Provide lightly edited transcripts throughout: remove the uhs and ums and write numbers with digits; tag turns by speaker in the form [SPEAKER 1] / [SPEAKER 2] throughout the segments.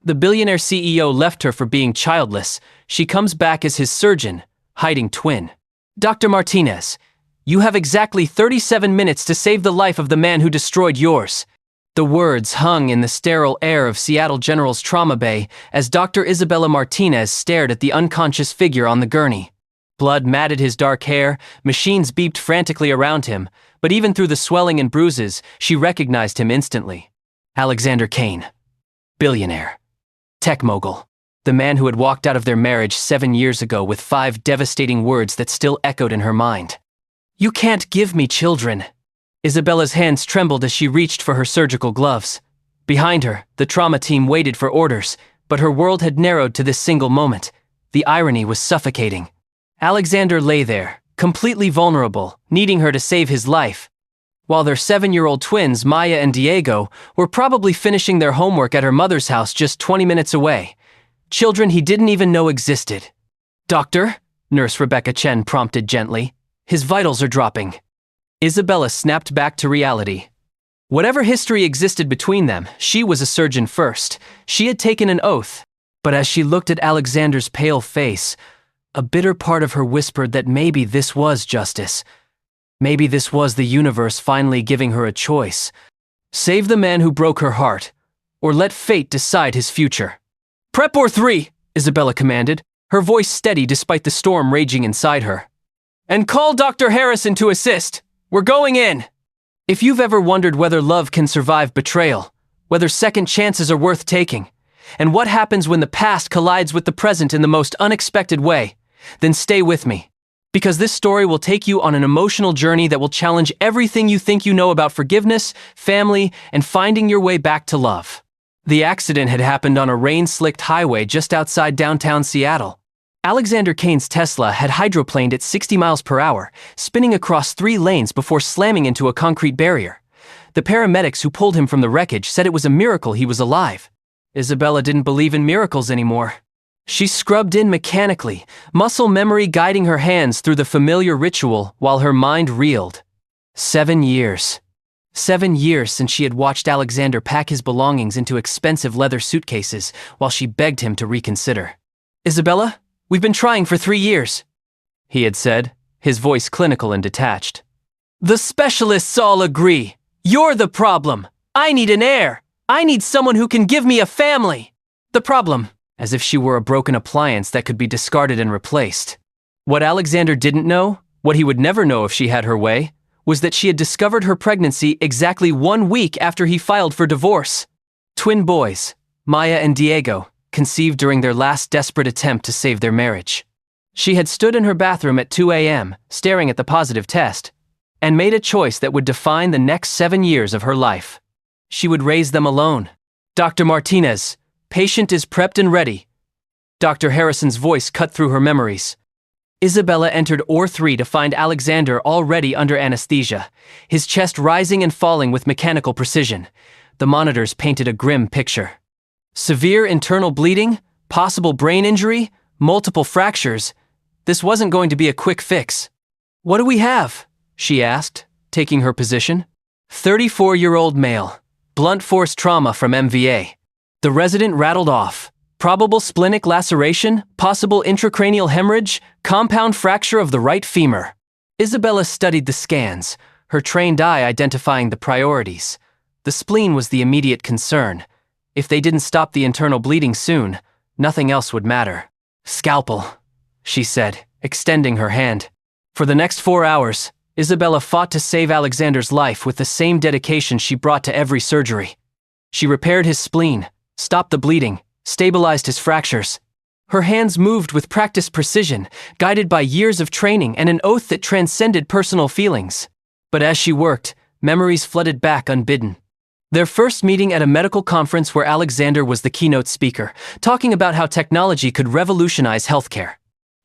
[SPEAKER 1] The billionaire CEO left her for being childless. She comes back as his surgeon, hiding twin. Dr. Martinez, you have exactly 37 minutes to save the life of the man who destroyed yours. The words hung in the sterile air of Seattle General's trauma bay as Dr. Isabella Martinez stared at the unconscious figure on the gurney. Blood matted his dark hair, machines beeped frantically around him, but even through the swelling and bruises, she recognized him instantly. Alexander Kane. Billionaire. Tech mogul. The man who had walked out of their marriage 7 years ago with 5 devastating words that still echoed in her mind. You can't give me children. Isabella's hands trembled as she reached for her surgical gloves. Behind her, the trauma team waited for orders, but her world had narrowed to this single moment. The irony was suffocating. Alexander lay there, completely vulnerable, needing her to save his life, while their 7-year-old twins, Maya and Diego, were probably finishing their homework at her mother's house just 20 minutes away. Children he didn't even know existed. Doctor? Nurse Rebecca Chen prompted gently. His vitals are dropping. Isabella snapped back to reality. Whatever history existed between them, she was a surgeon first. She had taken an oath. But as she looked at Alexander's pale face, a bitter part of her whispered that maybe this was justice. Maybe this was the universe finally giving her a choice. Save the man who broke her heart, or let fate decide his future. Prep or 3, Isabella commanded, her voice steady despite the storm raging inside her. And call Dr. Harrison to assist. We're going in. If you've ever wondered whether love can survive betrayal, whether second chances are worth taking, and what happens when the past collides with the present in the most unexpected way, then stay with me. Because this story will take you on an emotional journey that will challenge everything you think you know about forgiveness, family, and finding your way back to love. The accident had happened on a rain-slicked highway just outside downtown Seattle. Alexander Kane's Tesla had hydroplaned at 60 miles per hour, spinning across 3 lanes before slamming into a concrete barrier. The paramedics who pulled him from the wreckage said it was a miracle he was alive. Isabella didn't believe in miracles anymore. She scrubbed in mechanically, muscle memory guiding her hands through the familiar ritual while her mind reeled. 7 years. 7 years since she had watched Alexander pack his belongings into expensive leather suitcases while she begged him to reconsider. Isabella? We've been trying for 3 years, he had said, his voice clinical and detached. The specialists all agree. You're the problem. I need an heir. I need someone who can give me a family. The problem, as if she were a broken appliance that could be discarded and replaced. What Alexander didn't know, what he would never know if she had her way, was that she had discovered her pregnancy exactly 1 week after he filed for divorce. Twin boys, Maya and Diego, conceived during their last desperate attempt to save their marriage. She had stood in her bathroom at 2 a.m., staring at the positive test, and made a choice that would define the next 7 years of her life. She would raise them alone. Dr. Martinez, patient is prepped and ready. Dr. Harrison's voice cut through her memories. Isabella entered OR3 to find Alexander already under anesthesia, his chest rising and falling with mechanical precision. The monitors painted a grim picture. Severe internal bleeding, possible brain injury, multiple fractures. This wasn't going to be a quick fix. What do we have? She asked, taking her position. 34-year-old male. Blunt force trauma from MVA. The resident rattled off. Probable splenic laceration, possible intracranial hemorrhage, compound fracture of the right femur. Isabella studied the scans, her trained eye identifying the priorities. The spleen was the immediate concern. If they didn't stop the internal bleeding soon, nothing else would matter. Scalpel, she said, extending her hand. For the next 4 hours, Isabella fought to save Alexander's life with the same dedication she brought to every surgery. She repaired his spleen, stopped the bleeding, stabilized his fractures. Her hands moved with practiced precision, guided by years of training and an oath that transcended personal feelings. But as she worked, memories flooded back unbidden. Their first meeting at a medical conference where Alexander was the keynote speaker, talking about how technology could revolutionize healthcare.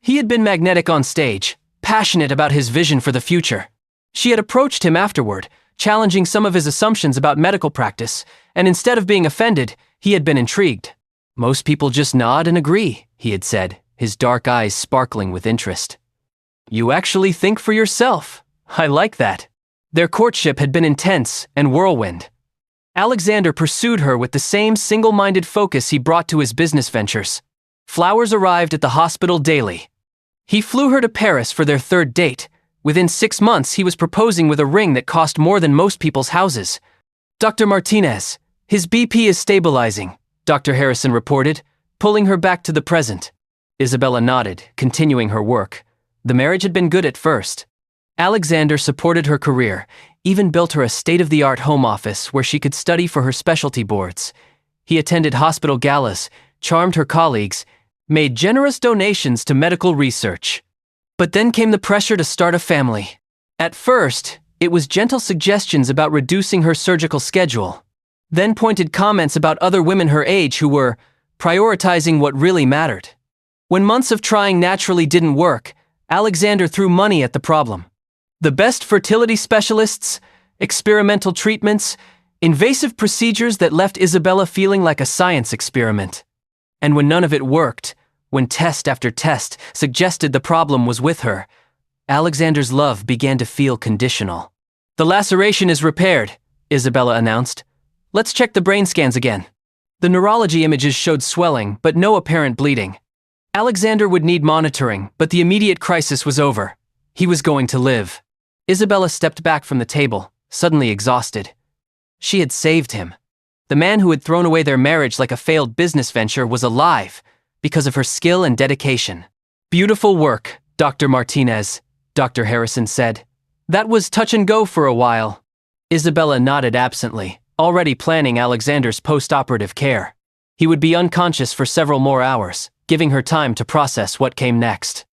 [SPEAKER 1] He had been magnetic on stage, passionate about his vision for the future. She had approached him afterward, challenging some of his assumptions about medical practice, and instead of being offended, he had been intrigued. Most people just nod and agree, he had said, his dark eyes sparkling with interest. You actually think for yourself. I like that. Their courtship had been intense and whirlwind. Alexander pursued her with the same single-minded focus he brought to his business ventures. Flowers arrived at the hospital daily. He flew her to Paris for their third date. Within 6 months, he was proposing with a ring that cost more than most people's houses. Dr. Martinez, his BP is stabilizing, Dr. Harrison reported, pulling her back to the present. Isabella nodded, continuing her work. The marriage had been good at first. Alexander supported her career, even built her a state-of-the-art home office where she could study for her specialty boards. He attended hospital galas, charmed her colleagues, made generous donations to medical research. But then came the pressure to start a family. At first, it was gentle suggestions about reducing her surgical schedule, then pointed comments about other women her age who were prioritizing what really mattered. When months of trying naturally didn't work, Alexander threw money at the problem. The best fertility specialists, experimental treatments, invasive procedures that left Isabella feeling like a science experiment. And when none of it worked, when test after test suggested the problem was with her, Alexander's love began to feel conditional. "The laceration is repaired," Isabella announced. "Let's check the brain scans again." The neurology images showed swelling, but no apparent bleeding. Alexander would need monitoring, but the immediate crisis was over. He was going to live. Isabella stepped back from the table, suddenly exhausted. She had saved him. The man who had thrown away their marriage like a failed business venture was alive because of her skill and dedication. "Beautiful work, Dr. Martinez," Dr. Harrison said. "That was touch and go for a while." Isabella nodded absently, already planning Alexander's post-operative care. He would be unconscious for several more hours, giving her time to process what came next.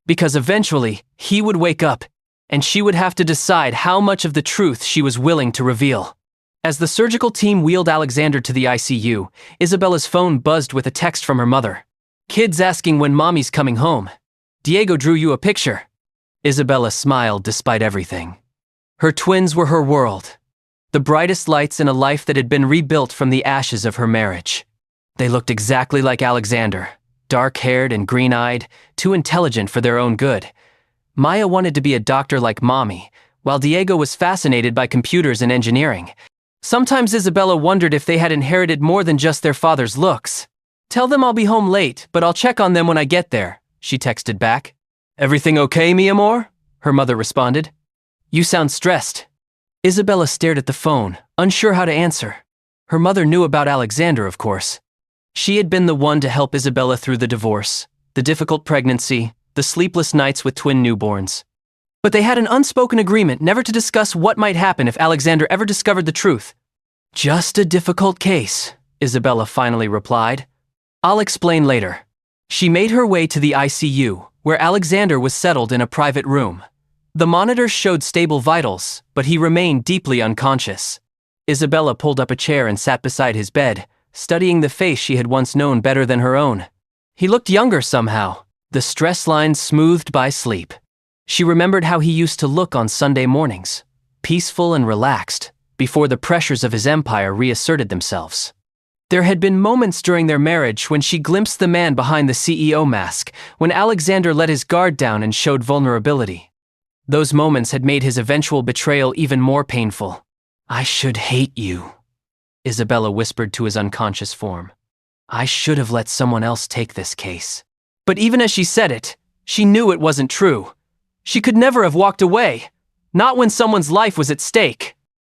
[SPEAKER 1] Because eventually, he would wake up, and she would have to decide how much of the truth she was willing to reveal. As the surgical team wheeled Alexander to the ICU, Isabella's phone buzzed with a text from her mother. "Kids asking when mommy's coming home. Diego drew you a picture." Isabella smiled despite everything. Her twins were her world, the brightest lights in a life that had been rebuilt from the ashes of her marriage. They looked exactly like Alexander, dark-haired and green-eyed, too intelligent for their own good. Maya wanted to be a doctor like Mommy, while Diego was fascinated by computers and engineering. Sometimes Isabella wondered if they had inherited more than just their father's looks. "Tell them I'll be home late, but I'll check on them when I get there," she texted back. "Everything okay, mi amor?" her mother responded. "You sound stressed." Isabella stared at the phone, unsure how to answer. Her mother knew about Alexander, of course. She had been the one to help Isabella through the divorce, the difficult pregnancy, the sleepless nights with twin newborns. But they had an unspoken agreement never to discuss what might happen if Alexander ever discovered the truth. "Just a difficult case," Isabella finally replied. "I'll explain later." She made her way to the ICU, where Alexander was settled in a private room. The monitors showed stable vitals, but he remained deeply unconscious. Isabella pulled up a chair and sat beside his bed, studying the face she had once known better than her own. He looked younger somehow, the stress lines smoothed by sleep. She remembered how he used to look on Sunday mornings, peaceful and relaxed, before the pressures of his empire reasserted themselves. There had been moments during their marriage when she glimpsed the man behind the CEO mask, when Alexander let his guard down and showed vulnerability. Those moments had made his eventual betrayal even more painful. "I should hate you," Isabella whispered to his unconscious form. "I should have let someone else take this case." But even as she said it, she knew it wasn't true. She could never have walked away, not when someone's life was at stake.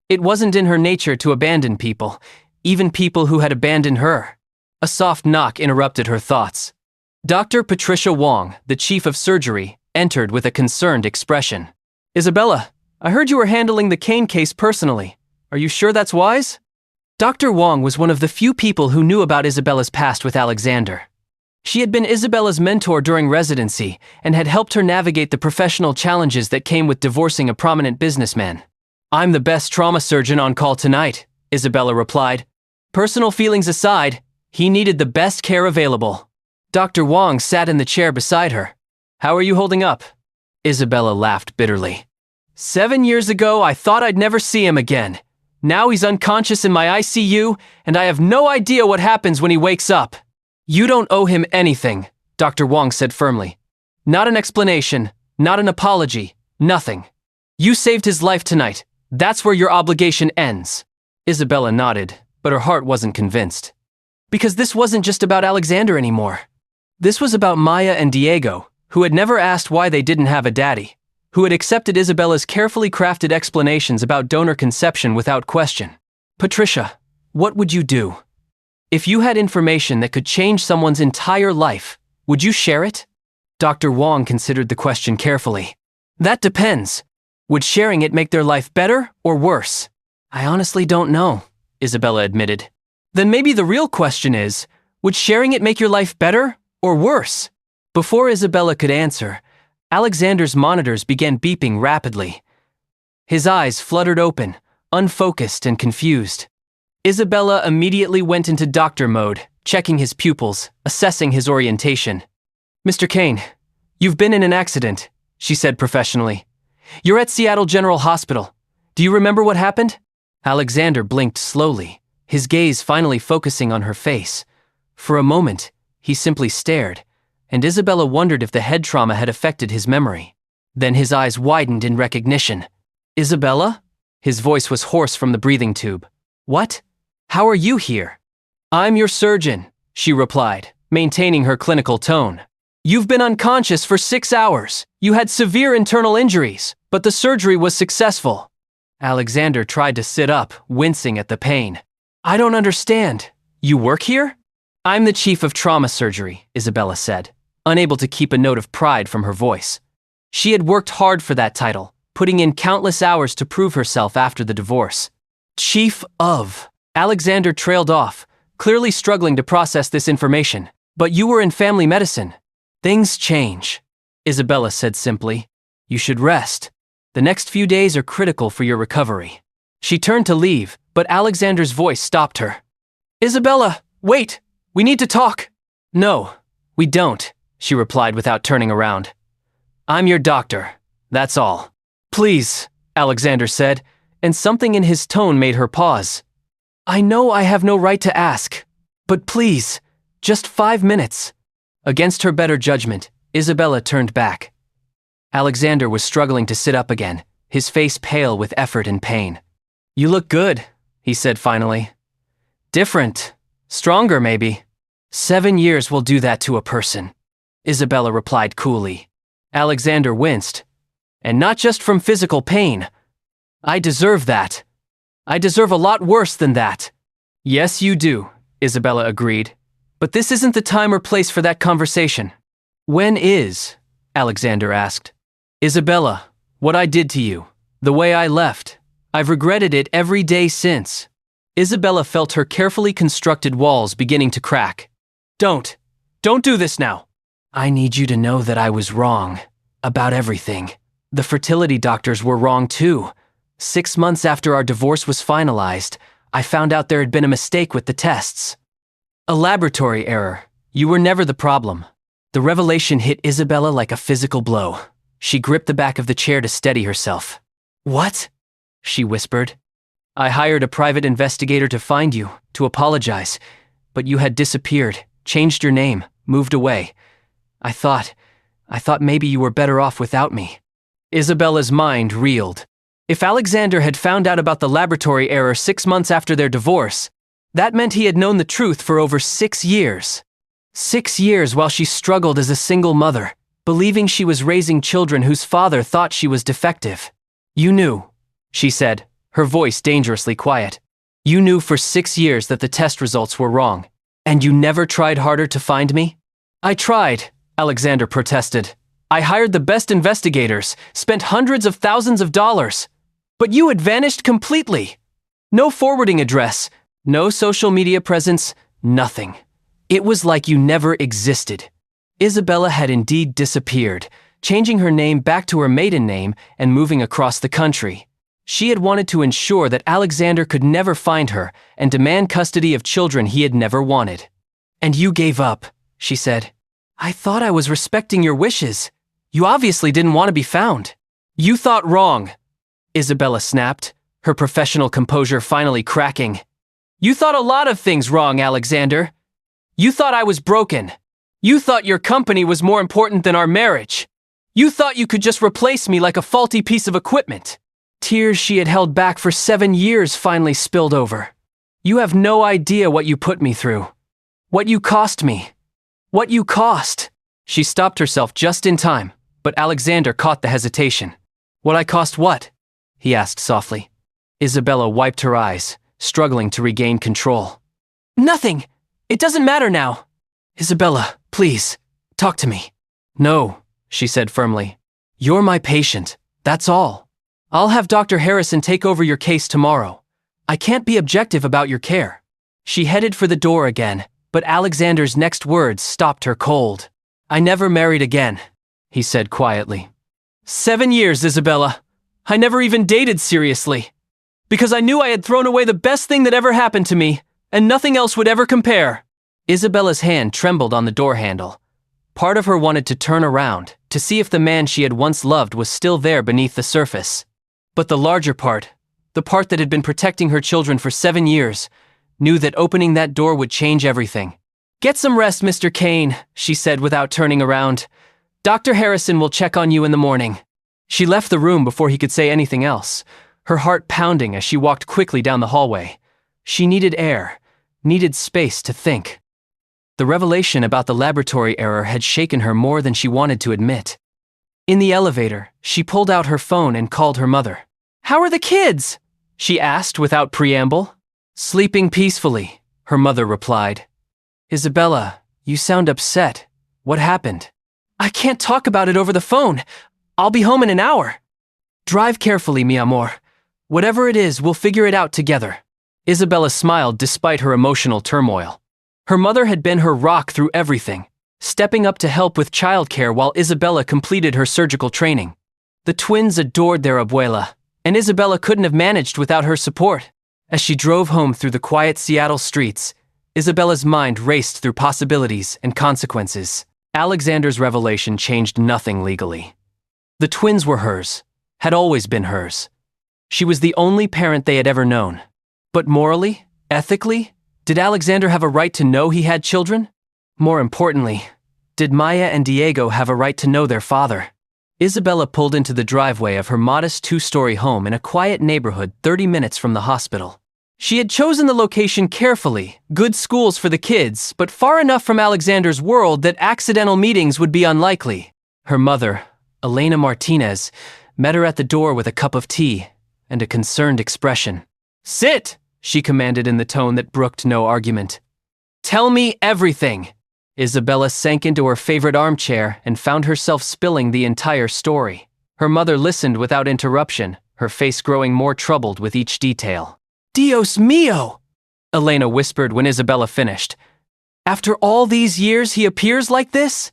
[SPEAKER 1] It wasn't in her nature to abandon people, even people who had abandoned her. A soft knock interrupted her thoughts. Dr. Patricia Wong, the chief of surgery, entered with a concerned expression. "Isabella, I heard you were handling the Kane case personally. Are you sure that's wise?" Dr. Wong was one of the few people who knew about Isabella's past with Alexander. She had been Isabella's mentor during residency and had helped her navigate the professional challenges that came with divorcing a prominent businessman. "I'm the best trauma surgeon on call tonight," Isabella replied. Personal feelings aside, he needed the best care available. Dr. Wong sat in the chair beside her. "How are you holding up?" Isabella laughed bitterly. 7 years ago, I thought I'd never see him again. Now he's unconscious in my ICU, and I have no idea what happens when he wakes up. "You don't owe him anything," Dr. Wong said firmly. "Not an explanation, not an apology, nothing. You saved his life tonight. That's where your obligation ends." Isabella nodded, but her heart wasn't convinced. Because this wasn't just about Alexander anymore. This was about Maya and Diego, who had never asked why they didn't have a daddy, who had accepted Isabella's carefully crafted explanations about donor conception without question. Patricia, what would you do? If you had information that could change someone's entire life, would you share it? Dr. Wong considered the question carefully. That depends. Would sharing it make their life better or worse? I honestly don't know, Isabella admitted. Then maybe the real question is, would sharing it make your life better or worse? Before Isabella could answer, Alexander's monitors began beeping rapidly. His eyes fluttered open, unfocused and confused. Isabella immediately went into doctor mode, checking his pupils, assessing his orientation. Mr. Kane, you've been in an accident, she said professionally. You're at Seattle General Hospital. Do you remember what happened? Alexander blinked slowly, his gaze finally focusing on her face. For a moment, he simply stared, and Isabella wondered if the head trauma had affected his memory. Then his eyes widened in recognition. Isabella? His voice was hoarse from the breathing tube. What? How are you here? I'm your surgeon, she replied, maintaining her clinical tone. You've been unconscious for 6 hours. You had severe internal injuries, but the surgery was successful. Alexander tried to sit up, wincing at the pain. I don't understand. You work here? I'm the chief of trauma surgery, Isabella said, unable to keep a note of pride from her voice. She had worked hard for that title, putting in countless hours to prove herself after the divorce. Chief of. Alexander trailed off, clearly struggling to process this information. But you were in family medicine. Things change, Isabella said simply. You should rest. The next few days are critical for your recovery. She turned to leave, but Alexander's voice stopped her. Isabella, wait! We need to talk! No, we don't, she replied without turning around. I'm your doctor, that's all. Please, Alexander said, and something in his tone made her pause. I know I have no right to ask, but please, just 5 minutes. Against her better judgment, Isabella turned back. Alexander was struggling to sit up again, his face pale with effort and pain. You look good, he said finally. Different. Stronger, maybe. 7 years will do that to a person, Isabella replied coolly. Alexander winced. And not just from physical pain. I deserve that. I deserve a lot worse than that. Yes, you do, Isabella agreed. But this isn't the time or place for that conversation. When is? Alexander asked. Isabella, what I did to you, the way I left, I've regretted it every day since. Isabella felt her carefully constructed walls beginning to crack. Don't do this now. I need you to know that I was wrong about everything. The fertility doctors were wrong too. 6 months after our divorce was finalized, I found out there had been a mistake with the tests. A laboratory error. You were never the problem. The revelation hit Isabella like a physical blow. She gripped the back of the chair to steady herself. What? She whispered. I hired a private investigator to find you, to apologize, but you had disappeared, changed your name, moved away. I thought maybe you were better off without me. Isabella's mind reeled. If Alexander had found out about the laboratory error 6 months after their divorce, that meant he had known the truth for over 6 years. 6 years while she struggled as a single mother, believing she was raising children whose father thought she was defective. You knew, she said, her voice dangerously quiet. You knew for 6 years that the test results were wrong, and you never tried harder to find me? I tried, Alexander protested. I hired the best investigators, spent hundreds of thousands of dollars. But you had vanished completely. No forwarding address, no social media presence, nothing. It was like you never existed. Isabella had indeed disappeared, changing her name back to her maiden name and moving across the country. She had wanted to ensure that Alexander could never find her and demand custody of children he had never wanted. And you gave up, she said. I thought I was respecting your wishes. You obviously didn't want to be found. You thought wrong, Isabella snapped, her professional composure finally cracking. You thought a lot of things wrong, Alexander. You thought I was broken. You thought your company was more important than our marriage. You thought you could just replace me like a faulty piece of equipment. Tears she had held back for 7 years finally spilled over. You have no idea what you put me through. What you cost me. What you cost. She stopped herself just in time, but Alexander caught the hesitation. What I cost what? He asked softly. Isabella wiped her eyes, struggling to regain control. Nothing! It doesn't matter now! Isabella, please, talk to me. No, she said firmly. You're my patient, that's all. I'll have Dr. Harrison take over your case tomorrow. I can't be objective about your care. She headed for the door again, but Alexander's next words stopped her cold. I never married again, he said quietly. 7 years, Isabella. I never even dated seriously. Because I knew I had thrown away the best thing that ever happened to me, and nothing else would ever compare. Isabella's hand trembled on the door handle. Part of her wanted to turn around, to see if the man she had once loved was still there beneath the surface. But the larger part, the part that had been protecting her children for 7 years, knew that opening that door would change everything. Get some rest, Mr. Kane, she said without turning around. Dr. Harrison will check on you in the morning. She left the room before he could say anything else, her heart pounding as she walked quickly down the hallway. She needed air, needed space to think. The revelation about the laboratory error had shaken her more than she wanted to admit. In the elevator, she pulled out her phone and called her mother. How are the kids? She asked without preamble. Sleeping peacefully, her mother replied. Isabella, you sound upset. What happened? I can't talk about it over the phone. I'll be home in an hour. Drive carefully, mi amor. Whatever it is, we'll figure it out together. Isabella smiled despite her emotional turmoil. Her mother had been her rock through everything, stepping up to help with childcare while Isabella completed her surgical training. The twins adored their abuela, and Isabella couldn't have managed without her support. As she drove home through the quiet Seattle streets, Isabella's mind raced through possibilities and consequences. Alexander's revelation changed nothing legally. The twins were hers, had always been hers. She was the only parent they had ever known. But morally, ethically, did Alexander have a right to know he had children? More importantly, did Maya and Diego have a right to know their father? Isabella pulled into the driveway of her modest 2-story home in a quiet neighborhood 30 minutes from the hospital. She had chosen the location carefully, good schools for the kids, but far enough from Alexander's world that accidental meetings would be unlikely. Her mother, Elena Martinez, met her at the door with a cup of tea and a concerned expression. Sit, she commanded in the tone that brooked no argument. Tell me everything. Isabella sank into her favorite armchair and found herself spilling the entire story. Her mother listened without interruption, her face growing more troubled with each detail. Dios mío, Elena whispered when Isabella finished. After all these years, he appears like this?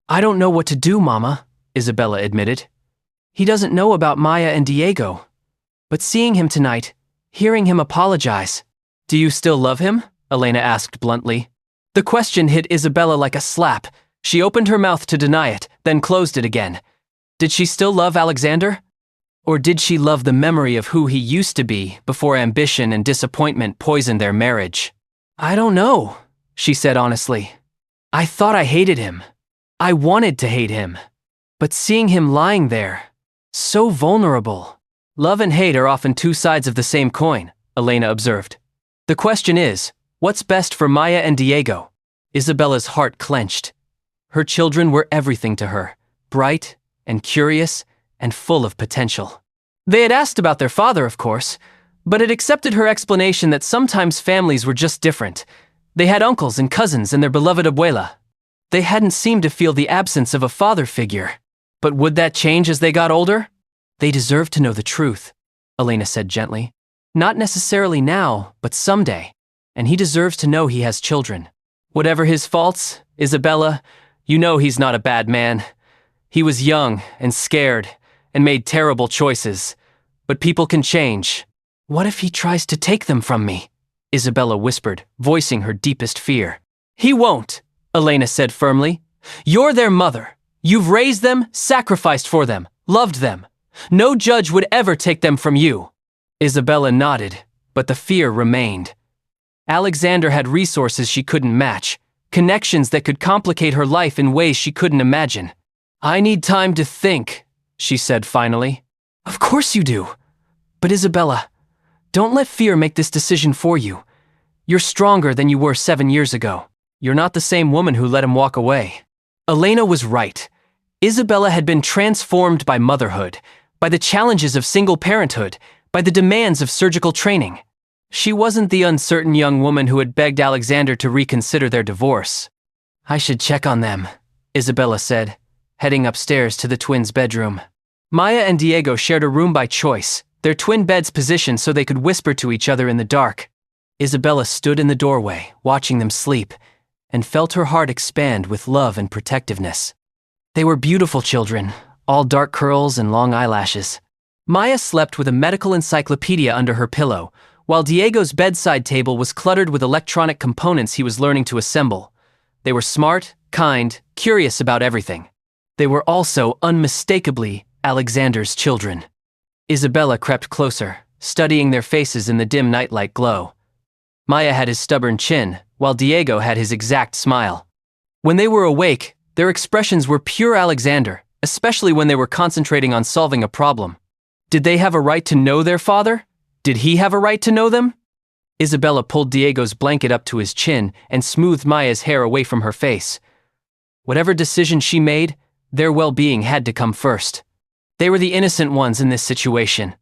[SPEAKER 1] I don't know what to do, Mama, Isabella admitted. He doesn't know about Maya and Diego. But seeing him tonight, hearing him apologize. Do you still love him? Elena asked bluntly. The question hit Isabella like a slap. She opened her mouth to deny it, then closed it again. Did she still love Alexander? Or did she love the memory of who he used to be before ambition and disappointment poisoned their marriage? I don't know, she said honestly. I thought I hated him. I wanted to hate him. But seeing him lying there, so vulnerable. Love and hate are often two sides of the same coin, Elena observed. The question is, what's best for Maya and Diego? Isabella's heart clenched. Her children were everything to her, bright and curious and full of potential. They had asked about their father, of course, but had accepted her explanation that sometimes families were just different. They had uncles and cousins and their beloved abuela. They hadn't seemed to feel the absence of a father figure. But would that change as they got older? They deserve to know the truth, Elena said gently. Not necessarily now, but someday. And he deserves to know he has children. Whatever his faults, Isabella, you know he's not a bad man. He was young and scared and made terrible choices. But people can change. What if he tries to take them from me? Isabella whispered, voicing her deepest fear. He won't, Elena said firmly. You're their mother. You've raised them, sacrificed for them, loved them. No judge would ever take them from you. Isabella nodded, but the fear remained. Alexander had resources she couldn't match, connections that could complicate her life in ways she couldn't imagine. I need time to think, she said finally. Of course you do. But Isabella, don't let fear make this decision for you. You're stronger than you were 7 years ago. You're not the same woman who let him walk away. Elena was right. Isabella had been transformed by motherhood, by the challenges of single parenthood, by the demands of surgical training. She wasn't the uncertain young woman who had begged Alexander to reconsider their divorce. I should check on them, Isabella said, heading upstairs to the twins' bedroom. Maya and Diego shared a room by choice, their twin beds positioned so they could whisper to each other in the dark. Isabella stood in the doorway, watching them sleep, and felt her heart expand with love and protectiveness. They were beautiful children, all dark curls and long eyelashes. Maya slept with a medical encyclopedia under her pillow, while Diego's bedside table was cluttered with electronic components he was learning to assemble. They were smart, kind, curious about everything. They were also unmistakably Alexander's children. Isabella crept closer, studying their faces in the dim nightlight glow. Maya had his stubborn chin, while Diego had his exact smile. When they were awake, their expressions were pure Alexander, especially when they were concentrating on solving a problem. Did they have a right to know their father? Did he have a right to know them? Isabella pulled Diego's blanket up to his chin and smoothed Maya's hair away from her face. Whatever decision she made, their well-being had to come first. They were the innocent ones in this situation,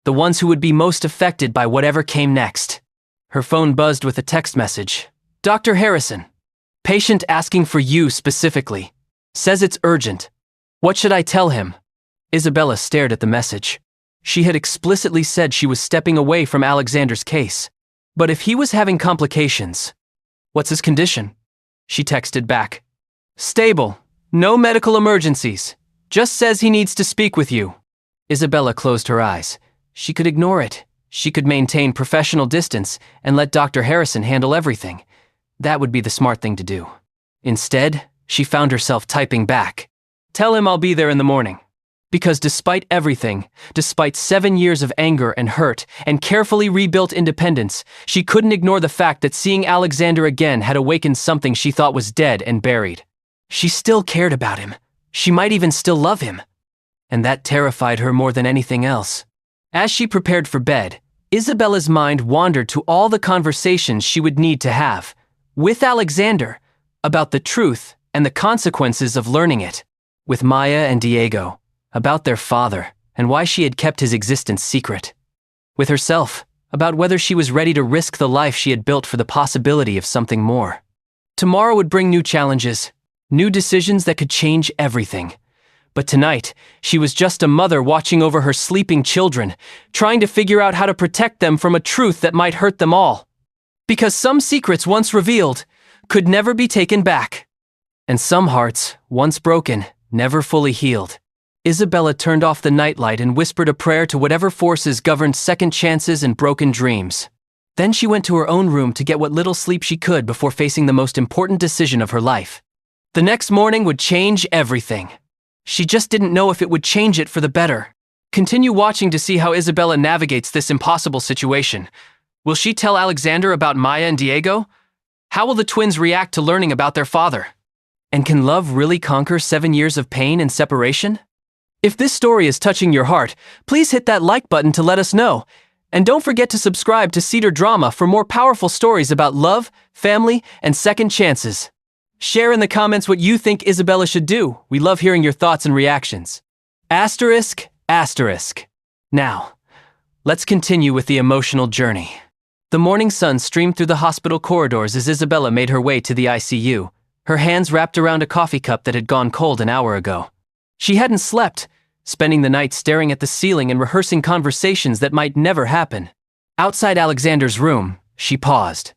[SPEAKER 1] the ones who would be most affected by whatever came next. Her phone buzzed with a text message. Dr. Harrison. Patient asking for you specifically. Says it's urgent. What should I tell him? Isabella stared at the message. She had explicitly said she was stepping away from Alexander's case. But if he was having complications, what's his condition? She texted back. Stable. No medical emergencies. Just says he needs to speak with you. Isabella closed her eyes. She could ignore it. She could maintain professional distance and let Dr. Harrison handle everything. That would be the smart thing to do. Instead, she found herself typing back. Tell him I'll be there in the morning. Because despite everything, despite 7 years of anger and hurt and carefully rebuilt independence, she couldn't ignore the fact that seeing Alexander again had awakened something she thought was dead and buried. She still cared about him. She might even still love him. And that terrified her more than anything else. As she prepared for bed, Isabella's mind wandered to all the conversations she would need to have, with Alexander, about the truth and the consequences of learning it, with Maya and Diego, about their father and why she had kept his existence secret, with herself, about whether she was ready to risk the life she had built for the possibility of something more. Tomorrow would bring new challenges, new decisions that could change everything. But tonight, she was just a mother watching over her sleeping children, trying to figure out how to protect them from a truth that might hurt them all. Because some secrets once revealed could never be taken back. And some hearts, once broken, never fully healed. Isabella turned off the nightlight and whispered a prayer to whatever forces governed second chances and broken dreams. Then she went to her own room to get what little sleep she could before facing the most important decision of her life. The next morning would change everything. She just didn't know if it would change it for the better. Continue watching to see how Isabella navigates this impossible situation. Will she tell Alexander about Maya and Diego? How will the twins react to learning about their father? And can love really conquer 7 years of pain and separation? If this story is touching your heart, please hit that like button to let us know. And don't forget to subscribe to Cedar Drama for more powerful stories about love, family, and second chances. Share in the comments what you think Isabella should do. We love hearing your thoughts and reactions. Asterisk, asterisk. Now, let's continue with the emotional journey. The morning sun streamed through the hospital corridors as Isabella made her way to the ICU, her hands wrapped around a coffee cup that had gone cold an hour ago. She hadn't slept, spending the night staring at the ceiling and rehearsing conversations that might never happen. Outside Alexander's room, she paused.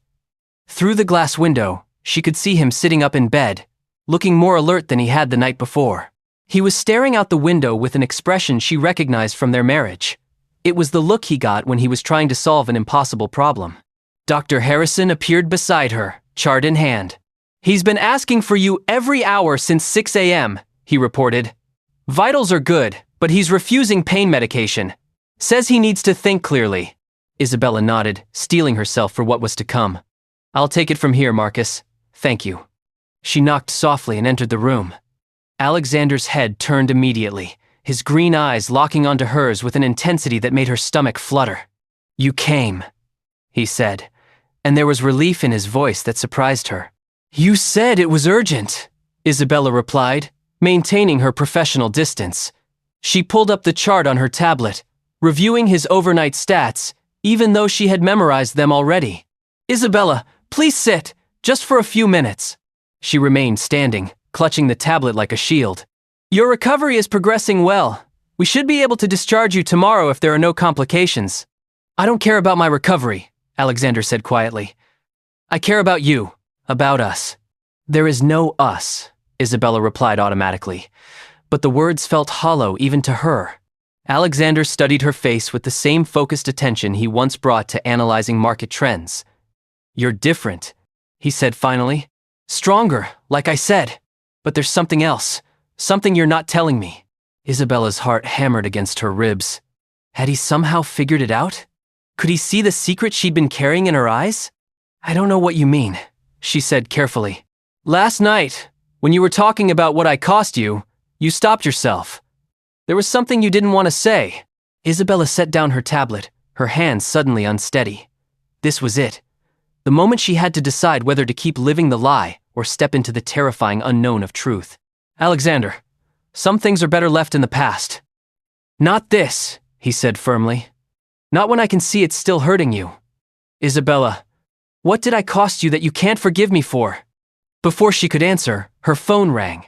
[SPEAKER 1] Through the glass window, she could see him sitting up in bed, looking more alert than he had the night before. He was staring out the window with an expression she recognized from their marriage. It was the look he got when he was trying to solve an impossible problem. Dr. Harrison appeared beside her, chart in hand. He's been asking for you every hour since 6 a.m., he reported. Vitals are good, but he's refusing pain medication. Says he needs to think clearly. Isabella nodded, steeling herself for what was to come. I'll take it from here, Marcus. Thank you. She knocked softly and entered the room. Alexander's head turned immediately, his green eyes locking onto hers with an intensity that made her stomach flutter. "You came," he said, and there was relief in his voice that surprised her. "You said it was urgent," Isabella replied, maintaining her professional distance. She pulled up the chart on her tablet, reviewing his overnight stats, even though she had memorized them already. "Isabella, please sit, just for a few minutes." She remained standing, clutching the tablet like a shield. "Your recovery is progressing well. We should be able to discharge you tomorrow if there are no complications." "I don't care about my recovery," Alexander said quietly. "I care about you, about us." "There is no us," Isabella replied automatically, but the words felt hollow even to her. Alexander studied her face with the same focused attention he once brought to analyzing market trends. "You're different," he said finally. "Stronger, like I said. But there's something else, something you're not telling me." Isabella's heart hammered against her ribs. Had he somehow figured it out? Could he see the secret she'd been carrying in her eyes? "I don't know what you mean," she said carefully. "Last night, when you were talking about what I cost you, you stopped yourself. There was something you didn't want to say." Isabella set down her tablet, her hands suddenly unsteady. This was it. The moment she had to decide whether to keep living the lie or step into the terrifying unknown of truth. "Alexander, some things are better left in the past." "Not this," he said firmly. "Not when I can see it's still hurting you." "Isabella, what did I cost you that you can't forgive me for?" Before she could answer, her phone rang.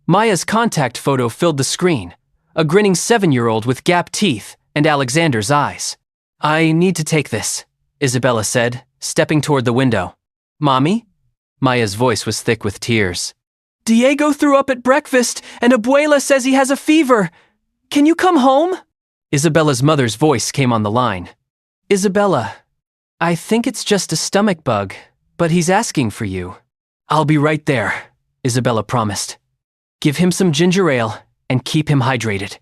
[SPEAKER 1] Maya's contact photo filled the screen, a grinning 7-year-old with gap teeth and Alexander's eyes. "I need to take this," Isabella said, stepping toward the window. "Mommy?" Maya's voice was thick with tears. "Diego threw up at breakfast and Abuela says he has a fever. Can you come home?" Isabella's mother's voice came on the line. "Isabella, I think it's just a stomach bug, but he's asking for you." "I'll be right there," Isabella promised. "Give him some ginger ale and keep him hydrated.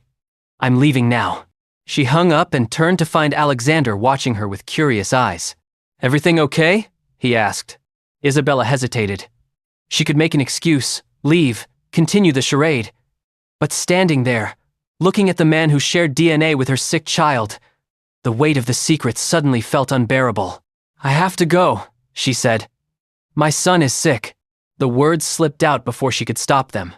[SPEAKER 1] I'm leaving now." She hung up and turned to find Alexander watching her with curious eyes. "Everything okay?" he asked. Isabella hesitated. She could make an excuse, leave, continue the charade. But standing there, looking at the man who shared DNA with her sick child, the weight of the secret suddenly felt unbearable. "I have to go," she said. "My son is sick." The words slipped out before she could stop them.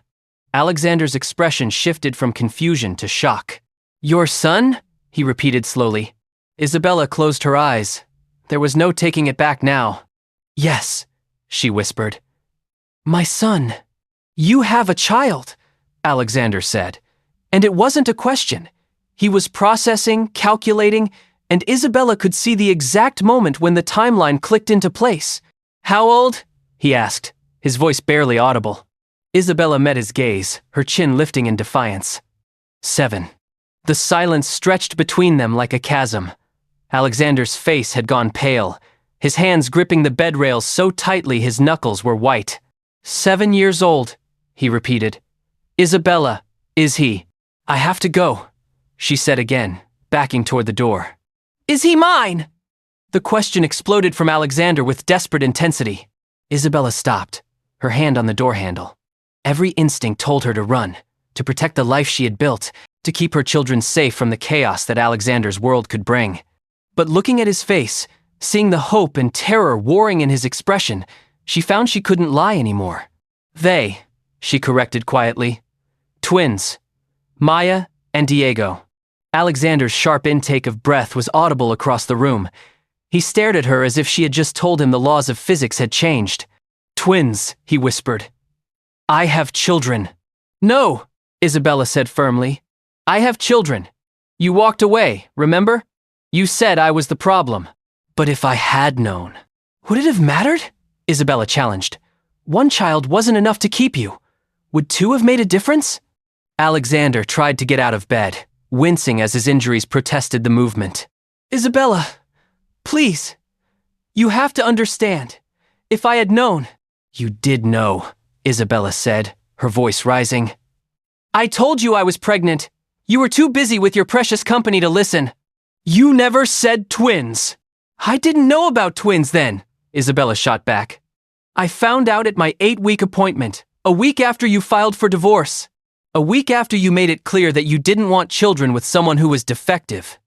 [SPEAKER 1] Alexander's expression shifted from confusion to shock. "Your son?" he repeated slowly. Isabella closed her eyes. There was no taking it back now. "Yes," she whispered. "My son." "You have a child," Alexander said. And it wasn't a question. He was processing, calculating, and Isabella could see the exact moment when the timeline clicked into place. "How old?" he asked, his voice barely audible. Isabella met his gaze, her chin lifting in defiance. 7. The silence stretched between them like a chasm. Alexander's face had gone pale, his hands gripping the bed rails so tightly his knuckles were white. 7 years old, he repeated. "Isabella, is he?" "I have to go," she said again, backing toward the door. "Is he mine?" The question exploded from Alexander with desperate intensity. Isabella stopped, her hand on the door handle. Every instinct told her to run, to protect the life she had built, to keep her children safe from the chaos that Alexander's world could bring. But looking at his face, seeing the hope and terror warring in his expression, she found she couldn't lie anymore. "They," she corrected quietly. "Twins. Maya and Diego." Alexander's sharp intake of breath was audible across the room. He stared at her as if she had just told him the laws of physics had changed. "Twins," he whispered. "I have children." "No," Isabella said firmly. "I have children. You walked away, remember? You said I was the problem." "But if I had known, would it have mattered?" Isabella challenged. "One child wasn't enough to keep you. Would 2 have made a difference?" Alexander tried to get out of bed, wincing as his injuries protested the movement. "Isabella, please. You have to understand. If I had known—" "You did know," Isabella said, her voice rising. "I told you I was pregnant. You were too busy with your precious company to listen." "You never said twins." "I didn't know about twins then," Isabella shot back. "I found out at my 8-week appointment, a week after you filed for divorce." A week after you made it clear that you didn't want children with someone who was defective.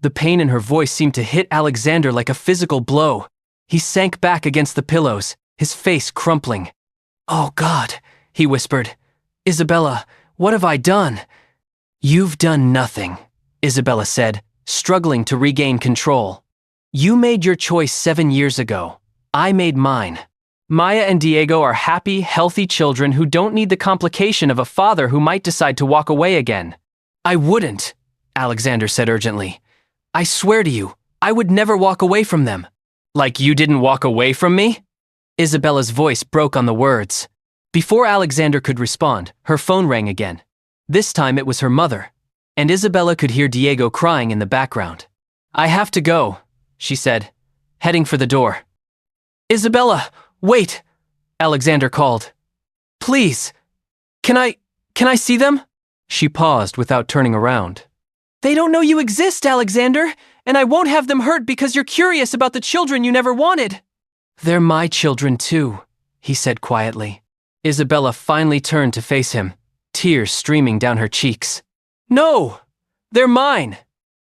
[SPEAKER 1] The pain in her voice seemed to hit Alexander like a physical blow. He sank back against the pillows, his face crumpling. "Oh God," he whispered. "Isabella, what have I done?" "You've done nothing," Isabella said, struggling to regain control. "You made your choice 7 years ago. I made mine. Maya and Diego are happy, healthy children who don't need the complication of a father who might decide to walk away again." "I wouldn't," Alexander said urgently. "I swear to you, I would never walk away from them." "Like you didn't walk away from me?" Isabella's voice broke on the words. Before Alexander could respond, her phone rang again. This time it was her mother, and Isabella could hear Diego crying in the background. "I have to go," she said, heading for the door. "Isabella, wait," Alexander called. "Please, can I see them?" She paused without turning around. "They don't know you exist, Alexander, and I won't have them hurt because you're curious about the children you never wanted." "They're my children too," he said quietly. Isabella finally turned to face him, tears streaming down her cheeks. "No, they're mine.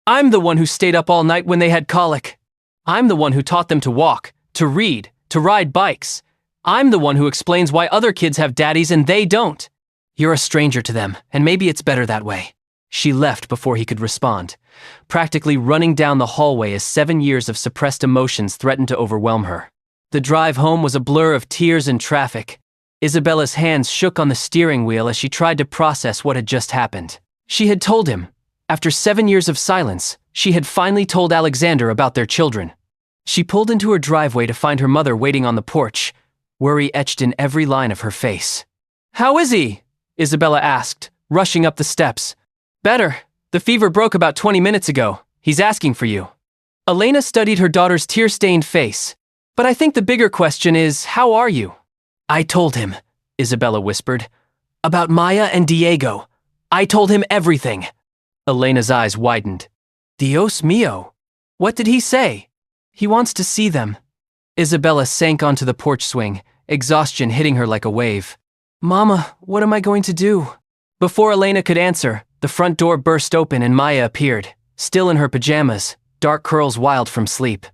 [SPEAKER 1] I'm the one who stayed up all night when they had colic. I'm the one who taught them to walk, to read, to ride bikes. I'm the one who explains why other kids have daddies and they don't. You're a stranger to them, and maybe it's better that way." She left before he could respond, practically running down the hallway as 7 years of suppressed emotions threatened to overwhelm her. The drive home was a blur of tears and traffic. Isabella's hands shook on the steering wheel as she tried to process what had just happened. She had told him. After 7 years of silence, she had finally told Alexander about their children. She pulled into her driveway to find her mother waiting on the porch, worry etched in every line of her face. "How is he?" Isabella asked, rushing up the steps. "Better. The fever broke about 20 minutes ago. He's asking for you." Elena studied her daughter's tear-stained face. "But I think the bigger question is, how are you?" "I told him," Isabella whispered. "About Maya and Diego. I told him everything." Elena's eyes widened. "Dios mío. What did he say?" "He wants to see them." Isabella sank onto the porch swing, exhaustion hitting her like a wave. "Mama, what am I going to do?" Before Elena could answer, the front door burst open and Maya appeared, still in her pajamas, dark curls wild from sleep.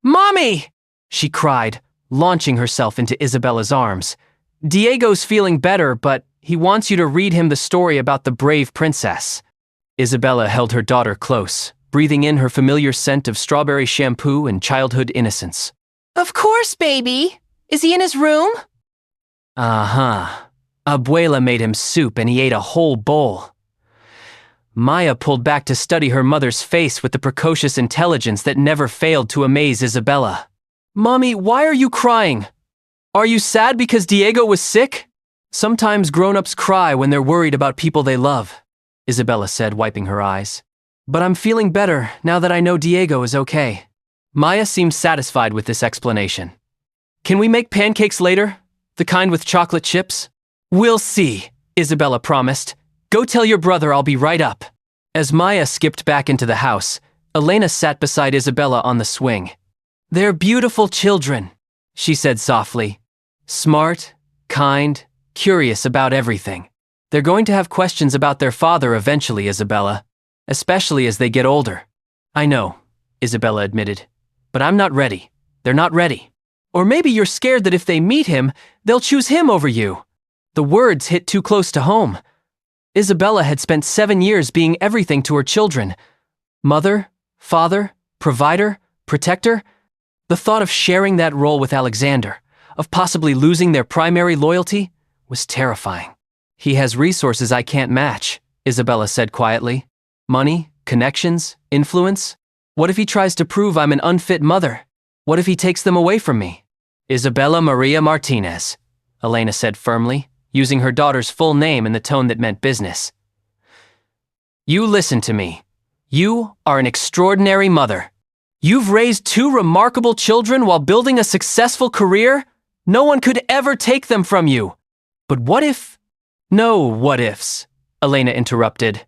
[SPEAKER 1] "Mommy!" she cried, launching herself into Isabella's arms. "Diego's feeling better, but he wants you to read him the story about the brave princess." Isabella held her daughter close, breathing in her familiar scent of strawberry shampoo and childhood innocence.
[SPEAKER 2] "Of course, baby. Is he in his room?"
[SPEAKER 1] "Uh-huh. Abuela made him soup and he ate a whole bowl." Maya pulled back to study her mother's face with the precocious intelligence that never failed to amaze Isabella. "Mommy, why are you crying? Are you sad because Diego was sick?" "Sometimes grown-ups cry when they're worried about people they love," Isabella said, wiping her eyes. "But I'm feeling better now that I know Diego is okay." Maya seemed satisfied with this explanation. "Can we make pancakes later? The kind with chocolate chips?" "We'll see," Isabella promised. "Go tell your brother I'll be right up." As Maya skipped back into the house, Elena sat beside Isabella on the swing. "They're beautiful children," she said softly. "Smart, kind, curious about everything. They're going to have questions about their father eventually, Isabella, especially as they get older." "I know," Isabella admitted, "but I'm not ready. They're not ready. Or maybe you're scared that if they meet him, they'll choose him over you." The words hit too close to home. Isabella had spent 7 years being everything to her children. Mother, father, provider, protector. The thought of sharing that role with Alexander, of possibly losing their primary loyalty, was terrifying. "He has resources I can't match," Isabella said quietly. "Money, connections, influence. What if he tries to prove I'm an unfit mother? What if he takes them away from me?" "Isabella Maria Martinez," Elena said firmly, using her daughter's full name in the tone that meant business. "You listen to me. You are an extraordinary mother. You've raised 2 remarkable children while building a successful career. No one could ever take them from you. But what if—" "No what ifs," Elena interrupted.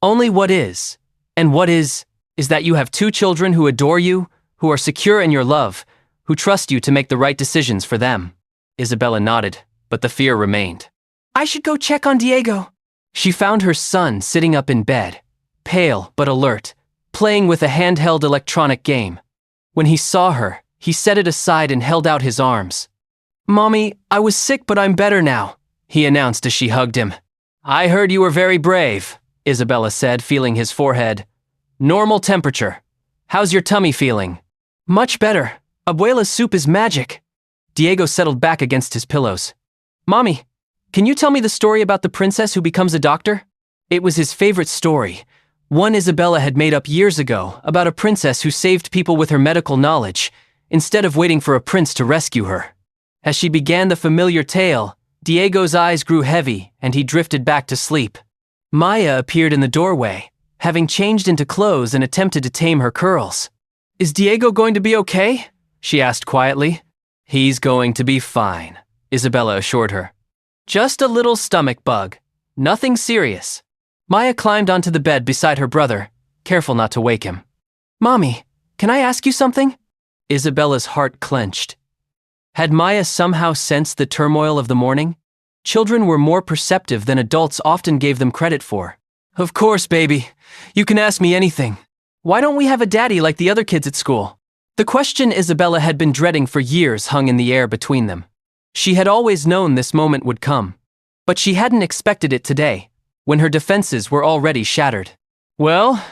[SPEAKER 1] "Only what is. And what is that you have 2 children who adore you, who are secure in your love, who trust you to make the right decisions for them." Isabella nodded, but the fear remained. "I should go check on Diego." She found her son sitting up in bed, pale but alert, playing with a handheld electronic game. When he saw her, he set it aside and held out his arms. "Mommy, I was sick but I'm better now," he announced as she hugged him. "I heard you were very brave," Isabella said, feeling his forehead. "Normal temperature. How's your tummy feeling?" "Much better. Abuela's soup is magic." Diego settled back against his pillows. "Mommy, can you tell me the story about the princess who becomes a doctor?" It was his favorite story, one Isabella had made up years ago about a princess who saved people with her medical knowledge, instead of waiting for a prince to rescue her. As she began the familiar tale, Diego's eyes grew heavy and he drifted back to sleep. Maya appeared in the doorway, having changed into clothes and attempted to tame her curls. "Is Diego going to be okay?" she asked quietly. "He's going to be fine," Isabella assured her. "Just a little stomach bug. Nothing serious." Maya climbed onto the bed beside her brother, careful not to wake him. "Mommy, can I ask you something?" Isabella's heart clenched. Had Maya somehow sensed the turmoil of the morning? Children were more perceptive than adults often gave them credit for. "Of course, baby. You can ask me anything. Why don't we have a daddy like the other kids at school?" The question Isabella had been dreading for years hung in the air between them. She had always known this moment would come, but she hadn't expected it today, when her defenses were already shattered. "Well,"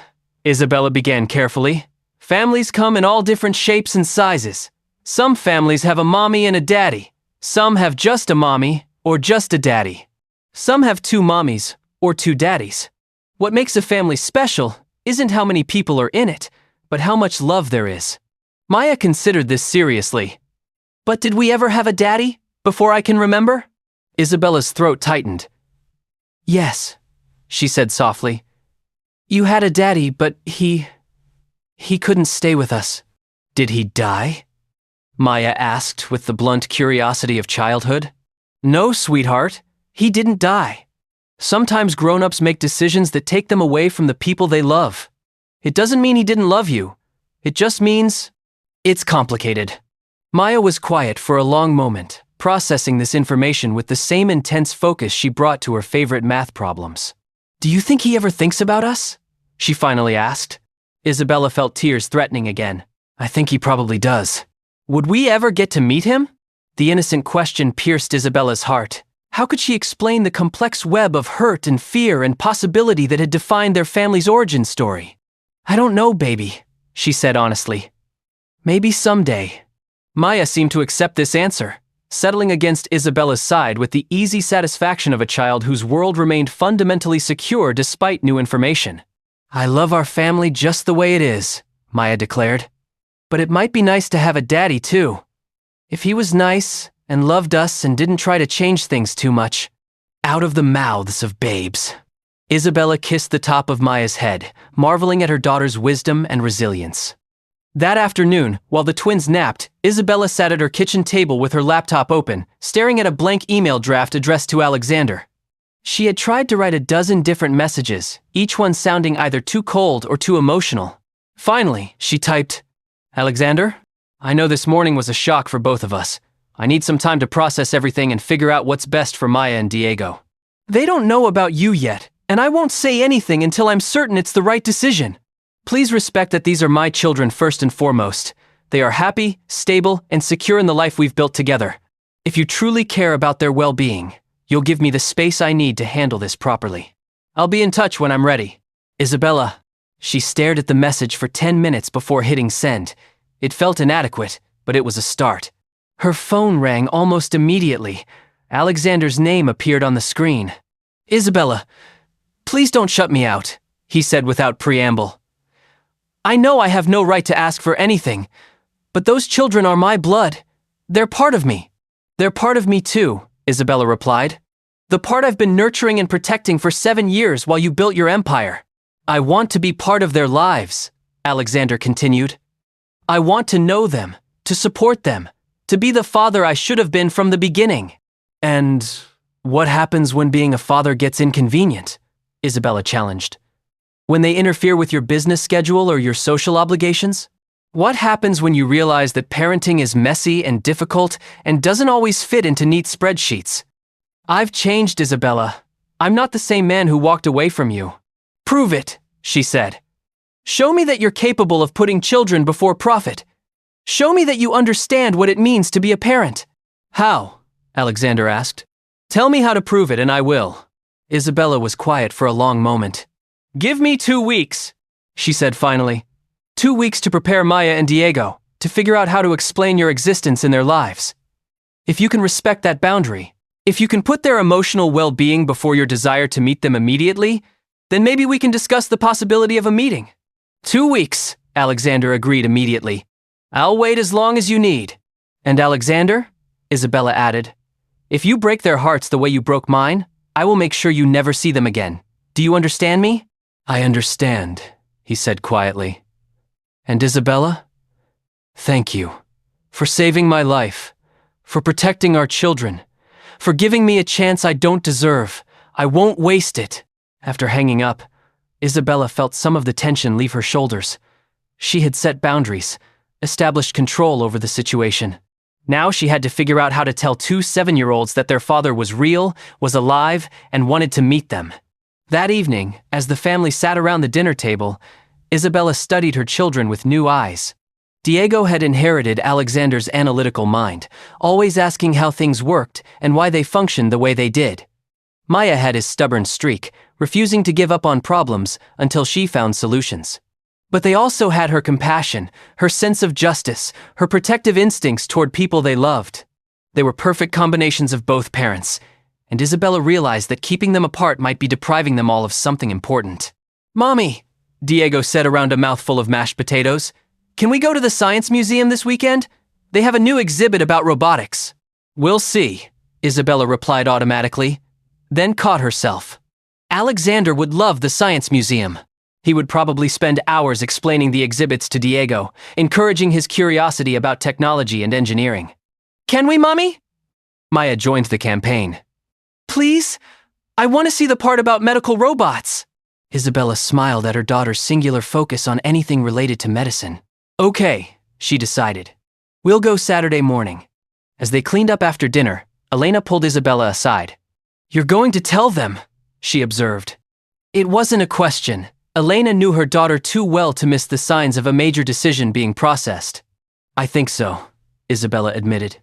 [SPEAKER 1] Isabella began carefully, "families come in all different shapes and sizes. Some families have a mommy and a daddy. Some have just a mommy or just a daddy. Some have two mommies or two daddies. What makes a family special isn't how many people are in it, but how much love there is." Maya considered this seriously. "But did we ever have a daddy, before I can remember?" Isabella's throat tightened. "Yes," she said softly. "You had a daddy, but he couldn't stay with us." "Did he die?" Maya asked with the blunt curiosity of childhood. "No, sweetheart, he didn't die. Sometimes grown-ups make decisions that take them away from the people they love. It doesn't mean he didn't love you. It just means it's complicated." Maya was quiet for a long moment, processing this information with the same intense focus she brought to her favorite math problems. "Do you think he ever thinks about us?" she finally asked. Isabella felt tears threatening again. "I think he probably does." "Would we ever get to meet him?" The innocent question pierced Isabella's heart. How could she explain the complex web of hurt and fear and possibility that had defined their family's origin story? "I don't know, baby," she said honestly. "Maybe someday." Maya seemed to accept this answer, settling against Isabella's side with the easy satisfaction of a child whose world remained fundamentally secure despite new information. "I love our family just the way it is," Maya declared. "But it might be nice to have a daddy too. If he was nice and loved us and didn't try to change things too much." Out of the mouths of babes. Isabella kissed the top of Maya's head, marveling at her daughter's wisdom and resilience. That afternoon, while the twins napped, Isabella sat at her kitchen table with her laptop open, staring at a blank email draft addressed to Alexander. She had tried to write a dozen different messages, each one sounding either too cold or too emotional. Finally, she typed, "Alexander, I know this morning was a shock for both of us. I need some time to process everything and figure out what's best for Maya and Diego. They don't know about you yet, and I won't say anything until I'm certain it's the right decision. Please respect that these are my children first and foremost. They are happy, stable, and secure in the life we've built together. If you truly care about their well-being, you'll give me the space I need to handle this properly. I'll be in touch when I'm ready. Isabella." She stared at the message for 10 minutes before hitting send. It felt inadequate, but it was a start. Her phone rang almost immediately. Alexander's name appeared on the screen. "Isabella, please don't shut me out," he said without preamble. "I know I have no right to ask for anything, but those children are my blood. They're part of me." "They're part of me too," Isabella replied. "The part I've been nurturing and protecting for 7 years while you built your empire. I want to be part of their lives," Alexander continued. "I want to know them, to support them, to be the father I should have been from the beginning." "And what happens when being a father gets inconvenient?" Isabella challenged. "When they interfere with your business schedule or your social obligations? What happens when you realize that parenting is messy and difficult and doesn't always fit into neat spreadsheets?" "I've changed, Isabella. I'm not the same man who walked away from you. Prove it, she said. Show me that you're capable of putting children before profit. Show me that you understand what it means to be a parent. How? Alexander asked. Tell me how to prove it and I will. Isabella was quiet for a long moment. Give me 2 weeks, she said finally. 2 weeks to prepare Maya and Diego, to figure out how to explain your existence in their lives. If you can respect that boundary, if you can put their emotional well-being before your desire to meet them immediately, then maybe we can discuss the possibility of a meeting. 2 weeks, Alexander agreed immediately. I'll wait as long as you need. And Alexander, Isabella added, if you break their hearts the way you broke mine, I will make sure you never see them again. Do you understand me? I understand, he said quietly. And Isabella? Thank you for saving my life, for protecting our children, for giving me a chance I don't deserve. I won't waste it. After hanging up, Isabella felt some of the tension leave her shoulders. She had set boundaries, established control over the situation. Now she had to figure out how to tell 2 7-year-olds that their father was real, was alive, and wanted to meet them. That evening, as the family sat around the dinner table, Isabella studied her children with new eyes. Diego had inherited Alexander's analytical mind, always asking how things worked and why they functioned the way they did. Maya had his stubborn streak, refusing to give up on problems until she found solutions. But they also had her compassion, her sense of justice, her protective instincts toward people they loved. They were perfect combinations of both parents, and Isabella realized that keeping them apart might be depriving them all of something important. Mommy, Diego said around a mouthful of mashed potatoes, can we go to the Science Museum this weekend? They have a new exhibit about robotics. We'll see, Isabella replied automatically, then caught herself. Alexander would love the Science Museum. He would probably spend hours explaining the exhibits to Diego, encouraging his curiosity about technology and engineering. Can we, Mommy? Maya joined the campaign. Please? I want to see the part about medical robots. Isabella smiled at her daughter's singular focus on anything related to medicine. Okay, she decided. We'll go Saturday morning. As they cleaned up after dinner, Elena pulled Isabella aside. You're going to tell them, she observed. It wasn't a question. Elena knew her daughter too well to miss the signs of a major decision being processed. I think so, Isabella admitted.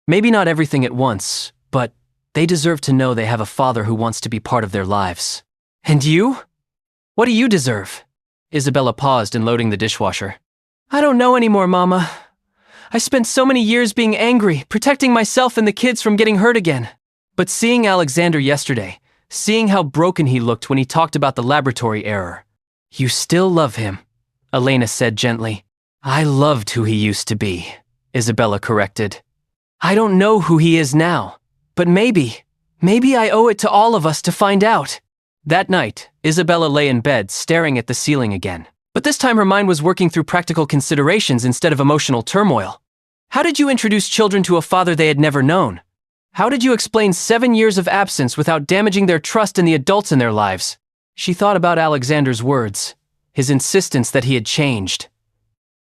[SPEAKER 1] Maybe not everything at once, but they deserve to know they have a father who wants to be part of their lives. And you? What do you deserve? Isabella paused in loading the dishwasher. I don't know anymore, Mama. I spent so many years being angry, protecting myself and the kids from getting hurt again. But seeing Alexander yesterday, seeing how broken he looked when he talked about the laboratory error. You still love him, Elena said gently. I loved who he used to be, Isabella corrected. I don't know who he is now, but maybe I owe it to all of us to find out. That night, Isabella lay in bed staring at the ceiling again. But this time her mind was working through practical considerations instead of emotional turmoil. How did you introduce children to a father they had never known? How did you explain 7 years of absence without damaging their trust in the adults in their lives? She thought about Alexander's words, his insistence that he had changed.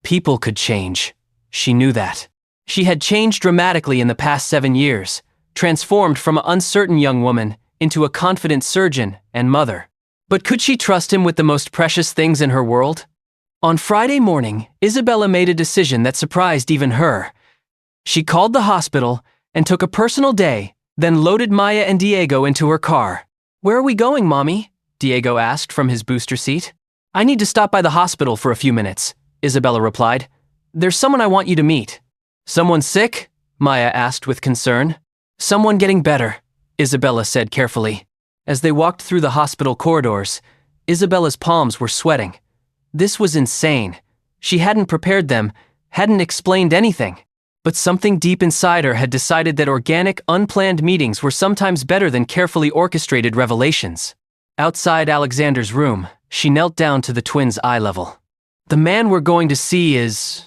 [SPEAKER 1] People could change. She knew that. She had changed dramatically in the past 7 years, transformed from an uncertain young woman into a confident surgeon and mother. But could she trust him with the most precious things in her world? On Friday morning, Isabella made a decision that surprised even her. She called the hospital and took a personal day, then loaded Maya and Diego into her car. Where are we going, Mommy? Diego asked from his booster seat. I need to stop by the hospital for a few minutes, Isabella replied. There's someone I want you to meet. Someone sick? Maya asked with concern. Someone getting better, Isabella said carefully. As they walked through the hospital corridors, Isabella's palms were sweating. This was insane. She hadn't prepared them, hadn't explained anything. But something deep inside her had decided that organic, unplanned meetings were sometimes better than carefully orchestrated revelations. Outside Alexander's room, she knelt down to the twins' eye level. The man we're going to see is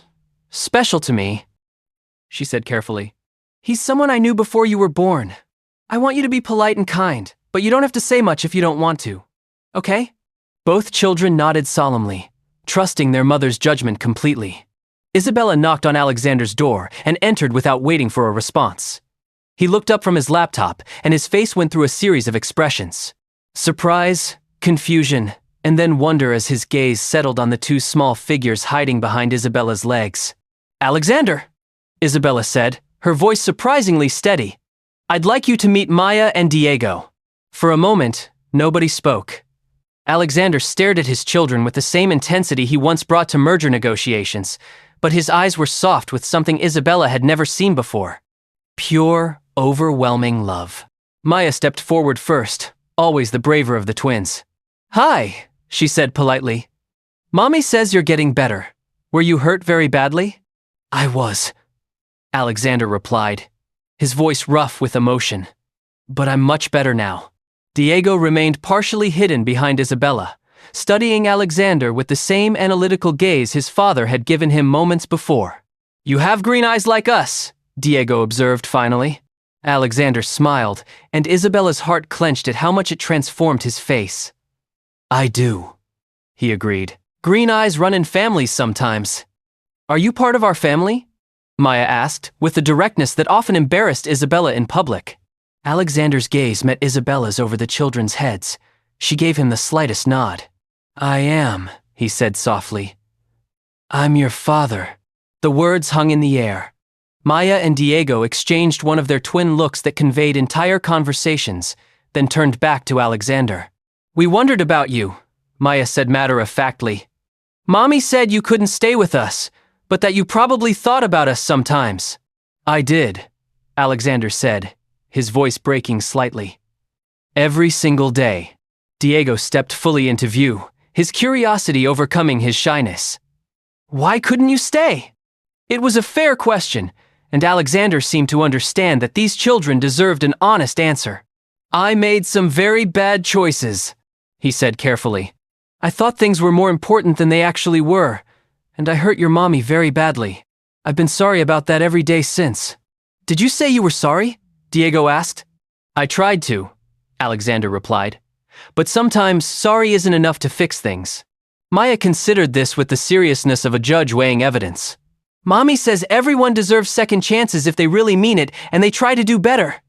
[SPEAKER 1] special to me, she said carefully. He's someone I knew before you were born. I want you to be polite and kind, but you don't have to say much if you don't want to. Okay? Both children nodded solemnly, trusting their mother's judgment completely. Isabella knocked on Alexander's door and entered without waiting for a response. He looked up from his laptop, and his face went through a series of expressions. Surprise, confusion, and then wonder as his gaze settled on the two small figures hiding behind Isabella's legs. "Alexander," Isabella said, her voice surprisingly steady. "I'd like you to meet Maya and Diego." For a moment, nobody spoke. Alexander stared at his children with the same intensity he once brought to merger negotiations, but his eyes were soft with something Isabella had never seen before. Pure, overwhelming love. Maya stepped forward first, always the braver of the twins. "Hi," she said politely. "Mommy says you're getting better. Were you hurt very badly?" "I was," Alexander replied, his voice rough with emotion. "But I'm much better now." Diego remained partially hidden behind Isabella, studying Alexander with the same analytical gaze his father had given him moments before. "You have green eyes like us," Diego observed finally. Alexander smiled, and Isabella's heart clenched at how much it transformed his face. "I do," he agreed. "Green eyes run in families sometimes." "Are you part of our family?" Maya asked, with the directness that often embarrassed Isabella in public. Alexander's gaze met Isabella's over the children's heads. She gave him the slightest nod. "I am," he said softly. "I'm your father." The words hung in the air. Maya and Diego exchanged one of their twin looks that conveyed entire conversations, then turned back to Alexander. "We wondered about you," Maya said matter-of-factly. "Mommy said you couldn't stay with us, but that you probably thought about us sometimes." "I did," Alexander said, his voice breaking slightly. "Every single day." Diego stepped fully into view, his curiosity overcoming his shyness. "Why couldn't you stay?" It was a fair question, and Alexander seemed to understand that these children deserved an honest answer. "I made some very bad choices," he said carefully. "I thought things were more important than they actually were, and I hurt your mommy very badly. I've been sorry about that every day since." "Did you say you were sorry?" Diego asked. "I tried to," Alexander replied. "But sometimes sorry isn't enough to fix things." Maya considered this with the seriousness of a judge weighing evidence. "Mommy says everyone deserves second chances if they really mean it and they try to do better."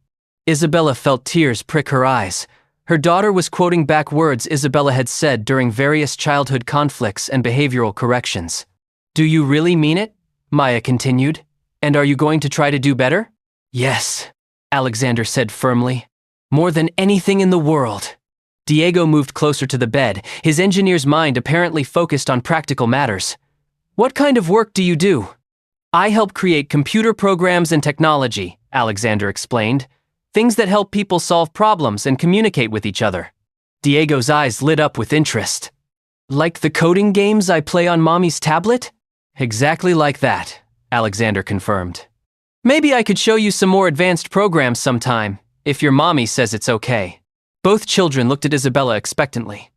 [SPEAKER 1] Isabella felt tears prick her eyes. Her daughter was quoting back words Isabella had said during various childhood conflicts and behavioral corrections. "Do you really mean it?" Maya continued. "And are you going to try to do better?" "Yes," Alexander said firmly. "More than anything in the world." Diego moved closer to the bed, his engineer's mind apparently focused on practical matters. "What kind of work do you do?" "I help create computer programs and technology," Alexander explained. "Things that help people solve problems and communicate with each other." Diego's eyes lit up with interest. "Like the coding games I play on Mommy's tablet?" "Exactly like that," Alexander confirmed. "Maybe I could show you some more advanced programs sometime, if your mommy says it's okay." Both children looked at Isabella expectantly.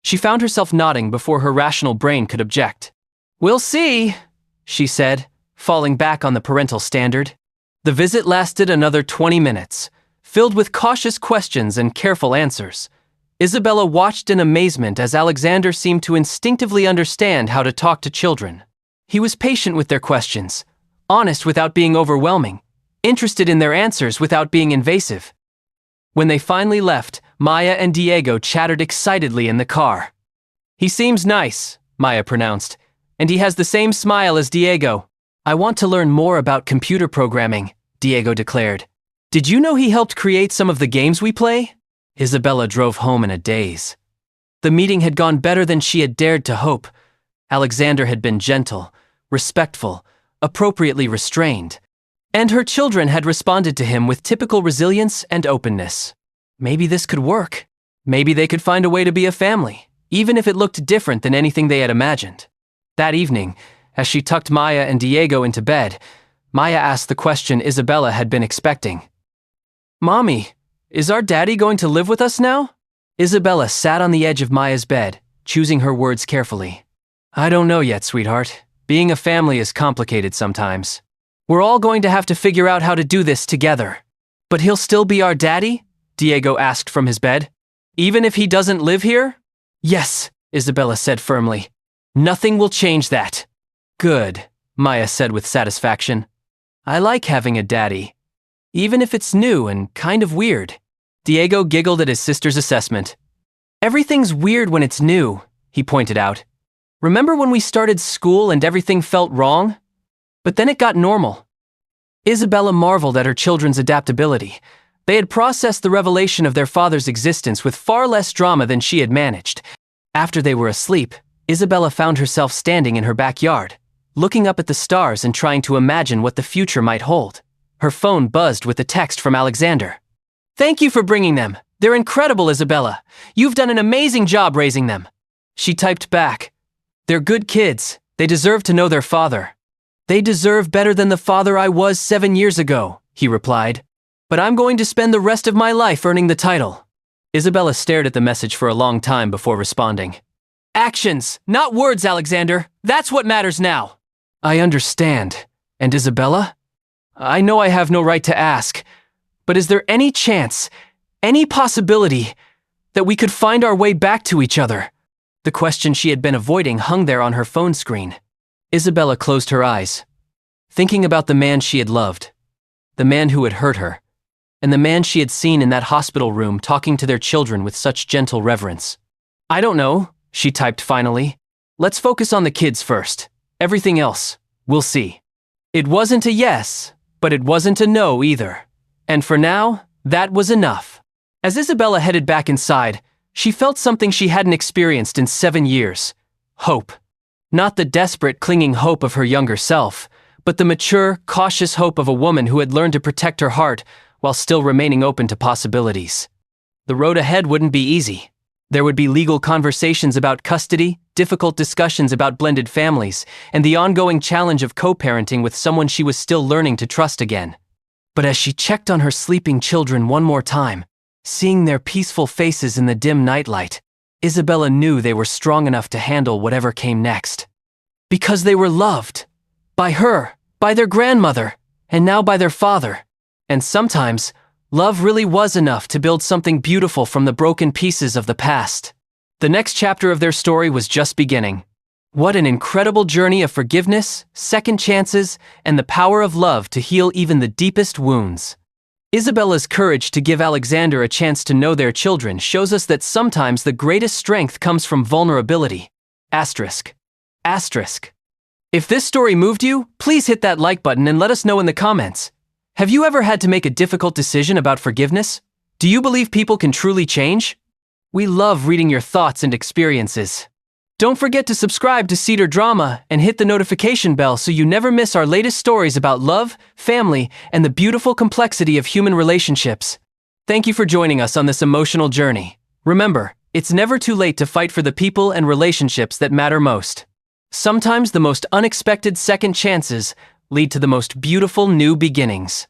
[SPEAKER 1] She found herself nodding before her rational brain could object. "We'll see," she said, falling back on the parental standard. The visit lasted another 20 minutes, filled with cautious questions and careful answers. Isabella watched in amazement as Alexander seemed to instinctively understand how to talk to children. He was patient with their questions, honest without being overwhelming, interested in their answers without being invasive. When they finally left, Maya and Diego chattered excitedly in the car. "He seems nice," Maya pronounced, "and he has the same smile as Diego." "I want to learn more about computer programming," Diego declared. "Did you know he helped create some of the games we play?" Isabella drove home in a daze. The meeting had gone better than she had dared to hope. Alexander had been gentle, respectful, appropriately restrained, and her children had responded to him with typical resilience and openness. Maybe this could work. Maybe they could find a way to be a family, even if it looked different than anything they had imagined. That evening, as she tucked Maya and Diego into bed, Maya asked the question Isabella had been expecting. "Mommy, is our daddy going to live with us now?" Isabella sat on the edge of Maya's bed, choosing her words carefully. "I don't know yet, sweetheart. Being a family is complicated sometimes. We're all going to have to figure out how to do this together." "But he'll still be our daddy?" Diego asked from his bed. "Even if he doesn't live here?" "Yes," Isabella said firmly. "Nothing will change that." "Good," Maya said with satisfaction. "I like having a daddy, even if it's new and kind of weird." Diego giggled at his sister's assessment. Everything's weird when it's new, he pointed out. Remember when we started school and everything felt wrong? But then it got normal. Isabella marveled at her children's adaptability. They had processed the revelation of their father's existence with far less drama than she had managed. After they were asleep, Isabella found herself standing in her backyard, looking up at the stars and trying to imagine what the future might hold. Her phone buzzed with a text from Alexander. "Thank you for bringing them. They're incredible, Isabella. You've done an amazing job raising them." She typed back, "They're good kids. They deserve to know their father." "They deserve better than the father I was 7 years ago," he replied. "But I'm going to spend the rest of my life earning the title." Isabella stared at the message for a long time before responding. "Actions, not words, Alexander. That's what matters now." "I understand. And Isabella? I know I have no right to ask, but is there any chance, any possibility, that we could find our way back to each other?" The question she had been avoiding hung there on her phone screen. Isabella closed her eyes, thinking about the man she had loved, the man who had hurt her, and the man she had seen in that hospital room talking to their children with such gentle reverence. "I don't know," she typed finally. "Let's focus on the kids first. Everything else, we'll see." It wasn't a yes, but it wasn't a no either. And for now, that was enough. As Isabella headed back inside, she felt something she hadn't experienced in 7 years. Hope. Not the desperate, clinging hope of her younger self, but the mature, cautious hope of a woman who had learned to protect her heart while still remaining open to possibilities. The road ahead wouldn't be easy. There would be legal conversations about custody, difficult discussions about blended families, and the ongoing challenge of co-parenting with someone she was still learning to trust again. But as she checked on her sleeping children one more time, seeing their peaceful faces in the dim nightlight, Isabella knew they were strong enough to handle whatever came next. Because they were loved. By her, by their grandmother, and now by their father. And sometimes, love really was enough to build something beautiful from the broken pieces of the past. The next chapter of their story was just beginning. What an incredible journey of forgiveness, second chances, and the power of love to heal even the deepest wounds. Isabella's courage to give Alexander a chance to know their children shows us that sometimes the greatest strength comes from vulnerability. Asterisk. Asterisk. If this story moved you, please hit that like button and let us know in the comments. Have you ever had to make a difficult decision about forgiveness? Do you believe people can truly change? We love reading your thoughts and experiences. Don't forget to subscribe to Cedar Drama and hit the notification bell so you never miss our latest stories about love, family, and the beautiful complexity of human relationships. Thank you for joining us on this emotional journey. Remember, it's never too late to fight for the people and relationships that matter most. Sometimes the most unexpected second chances lead to the most beautiful new beginnings.